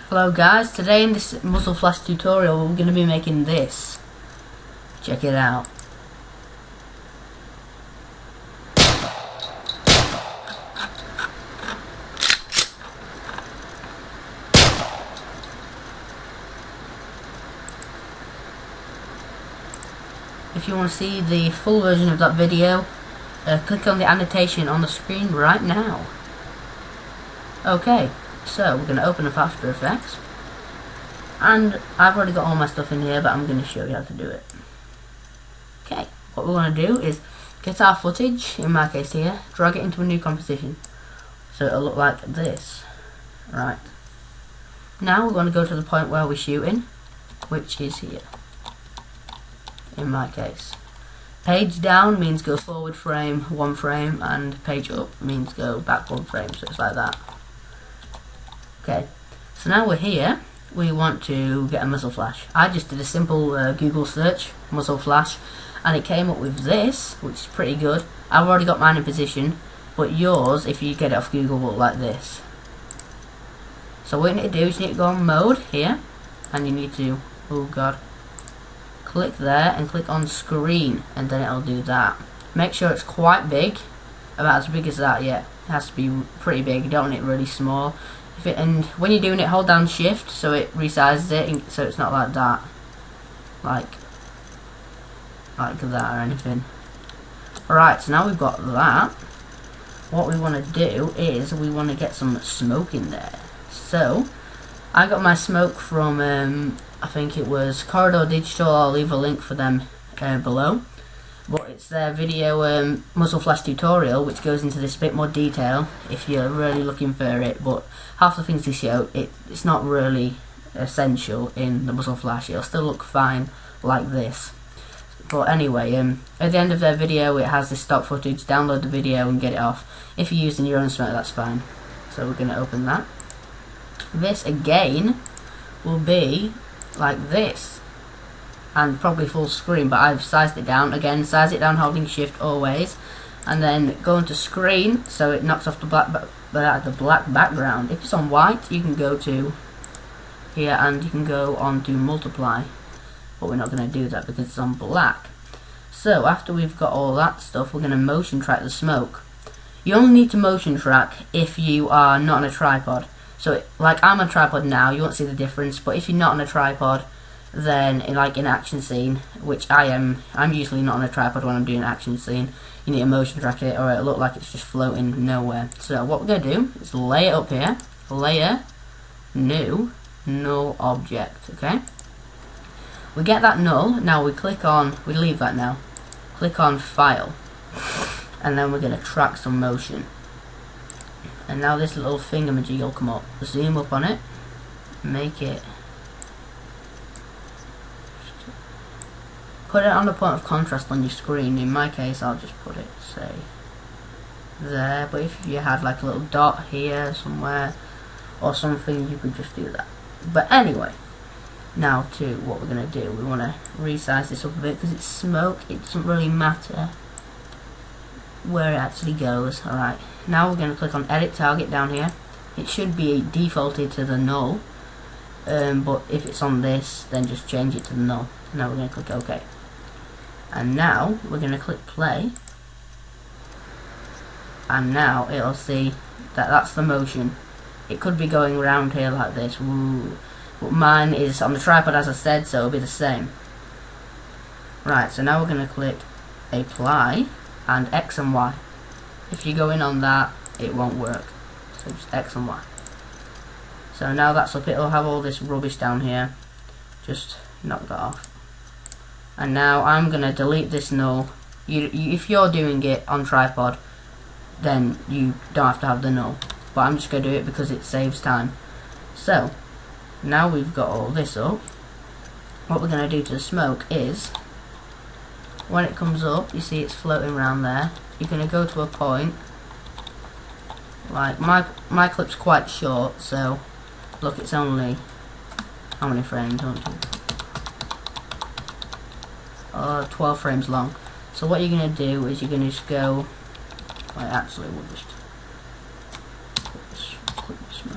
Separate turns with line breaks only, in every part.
Hello guys, today in this muzzle flash tutorial we're going to be making this. Check it out. If you want to see the full version of that video, click on the annotation on the screen right now. Okay, so we're going to open up After Effects. And I've already got all my stuff in here, but I'm going to show you how to do it. Okay, what we want to do is get our footage, in my case here, drag it into a new composition. So it'll look like this. Right. Now we're going to go to the point where we're shooting, which is here. In my case. Page down means go forward frame, 1 frame, and page up means go back 1 frame, so it's like that. Okay, so now we're here. We want to get a muzzle flash. I just did a simple Google search, muzzle flash, and it came up with this, which is pretty good. I've already got mine in position, but yours, if you get it off Google, will look like this. So what you need to do is you need to go on mode here, and you need to, oh god, click there and click on screen, and then it'll do that. Make sure it's quite big, about as big as that, yeah. It has to be pretty big, you don't want it really small. And when you're doing it, hold down shift so it resizes it, so it's not like that, like that or anything. Alright, so now we've got that. What we want to do is we want to get some smoke in there. So I got my smoke from I think it was Corridor Digital. I'll leave a link for them below. But it's their video muzzle flash tutorial, which goes into this bit more detail if you're really looking for it. But half the things they show, it's not really essential in the muzzle flash. It'll still look fine like this. But anyway, at the end of their video, it has the stock footage. Download the video and get it off. If you're using your own smoke, that's fine. So we're going to open that. This again will be like this. And probably full screen, but I've sized it down. Again, size it down holding shift always, and then go into screen so it knocks off the black background. If it's on white, you can go to here and you can go on to multiply, but we're not going to do that because it's on black. So after we've got all that stuff, we're going to motion track the smoke. You only need to motion track if you are not on a tripod. So like I'm on a tripod now, you won't see the difference, but if you're not on a tripod, then in an action scene, which I'm usually not on a tripod when I'm doing an action scene, you need to motion track it or it'll look like it's just floating nowhere. So what we're going to do is lay it up here, layer, new, null object, okay? We get that null, now we click on, we leave that now, click on file, and then we're going to track some motion. And now this little thingamajig will come up, zoom up on it, make it, put it on the point of contrast on your screen. In my case, I'll just put it, say, there. But if you had like a little dot here somewhere or something, you could just do that. But anyway, now to what we're going to do. We want to resize this up a bit because it's smoke. It doesn't really matter where it actually goes. Alright, now we're going to click on Edit Target down here. It should be defaulted to the null. But if it's on this, then just change it to the null. Now we're going to click OK. And now we're going to click play, and now it'll see that that's the motion. It could be going around here like this. Ooh. But mine is on the tripod, as I said, so it'll be the same. Right, so now we're going to click apply and X and Y. If you go in on that, it won't work. So just X and Y. So now that's up, it'll have all this rubbish down here. Just knock that off. And now I'm going to delete this null. If you're doing it on tripod, then you don't have to have the null. But I'm just going to do it because it saves time. So, now we've got all this up. What we're going to do to the smoke is, when it comes up, you see it's floating around there. You're going to go to a point. Like, my clip's quite short, so, look, it's only, how many frames? 12 frames long. So what you're going to do is you're going to just go, well, actually we'll just click the smoke.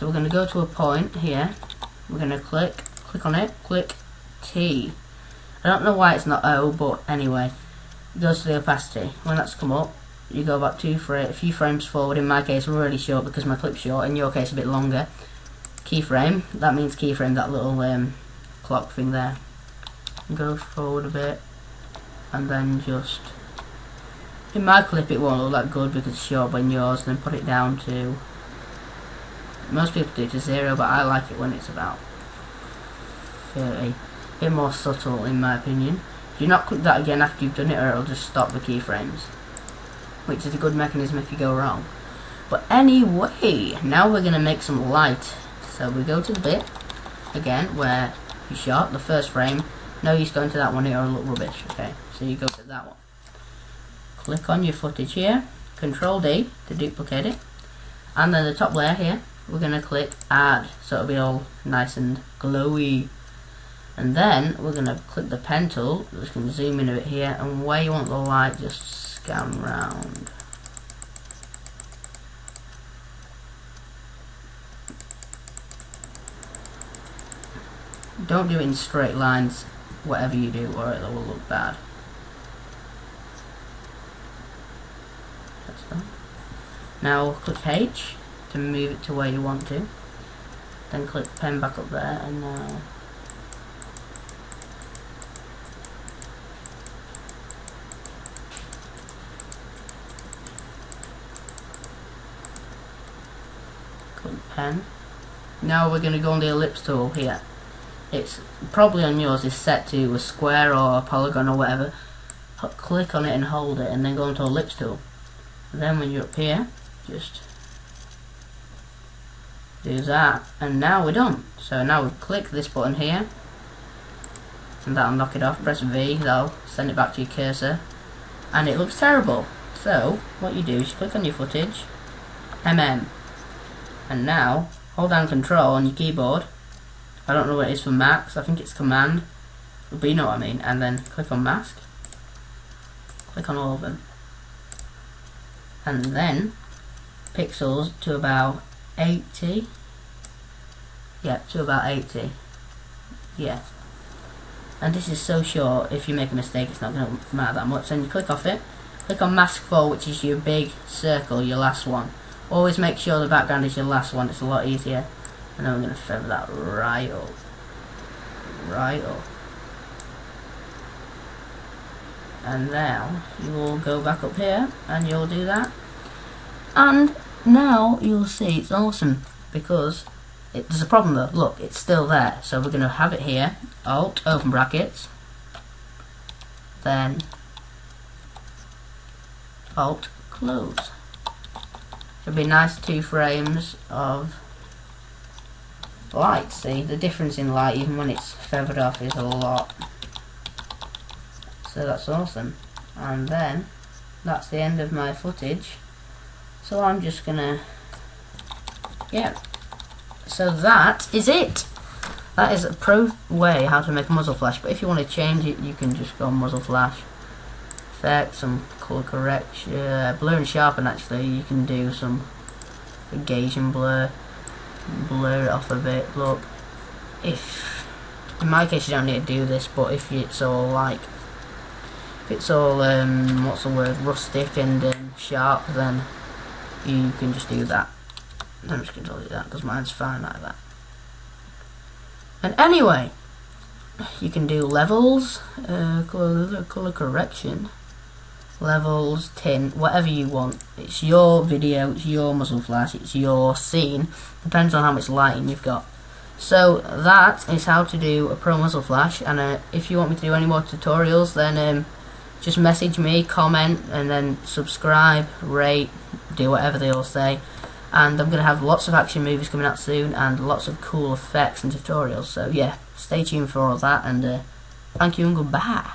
So we're going to go to a point here. We're going to click on it, click T. I don't know why it's not O, but anyway, it goes to the opacity. When that's come up, you go back a few frames forward. In my case, really short because my clip's short. In your case, a bit longer. Keyframe. That means keyframe that little clock thing there. Go forward a bit, and then just. In my clip, it won't look that good because it's short, but in yours, then put it down to. Most people do it to 0, but I like it when it's about 30. A bit more subtle, in my opinion. Do not click that again after you've done it, or it'll just stop the keyframes, which is a good mechanism if you go wrong. But anyway, now we're going to make some light. So we go to the bit again where you shot the first frame. No use going to that one, it'll look rubbish. Okay, so you go to that one. Click on your footage here, Control D to duplicate it, and then the top layer here, we're going to click Add, so it'll be all nice and glowy. And then we're going to click the pen tool, just going to zoom in a bit here, and where you want the light, just scan round. Don't do it in straight lines, whatever you do, or it will look bad. That's done. Now click H to move it to where you want to. Then click pen back up there, and now click pen. Now we're going to go on the ellipse tool here. It's probably on yours is set to a square or a polygon or whatever. Click on it and hold it, and then go into ellipse tool. And then when you're up here, just do that, and now we're done. So now we click this button here, and that'll knock it off. Press V, that'll send it back to your cursor, and it looks terrible. So what you do is you click on your footage, and now hold down Control on your keyboard. I don't know what it is for Macs, I think it's Command, but you know what I mean. And then click on Mask, click on all of them, and then pixels to about 80. Yeah, to about 80. Yeah. And this is so short, if you make a mistake it's not going to matter that much. Then you click off it, click on Mask 4, which is your big circle, your last one. Always make sure the background is your last one, it's a lot easier. And then we're going to feather that right up. Right up. And now you will go back up here and you'll do that. And now you'll see it's awesome, because there's a problem though. Look, it's still there. So we're going to have it here. Alt, open brackets. Then Alt, close. It'll be nice 2 frames of light. See, the difference in light, even when it's feathered off, is a lot. So that's awesome. And then that's the end of my footage. So I'm just gonna, yeah. So that is it. That is a pro way how to make a muzzle flash. But if you want to change it, you can just go on muzzle flash effect, some color correction, blur and sharpen. Actually, you can do some gauge and blur it off a bit. Look, if in my case you don't need to do this, but if it's all like, if it's all what's the word, rustic and sharp, then you can just do that. I'm just going to delete that because mine's fine like that. And anyway, you can do levels, color correction, levels, tint, whatever you want. It's your video, it's your muzzle flash, it's your scene. Depends on how much lighting you've got. So that is how to do a pro muzzle flash. And if you want me to do any more tutorials, then just message me, comment, and then subscribe, rate, do whatever they all say. And I'm going to have lots of action movies coming out soon, and lots of cool effects and tutorials. So yeah, stay tuned for all that, and thank you and goodbye.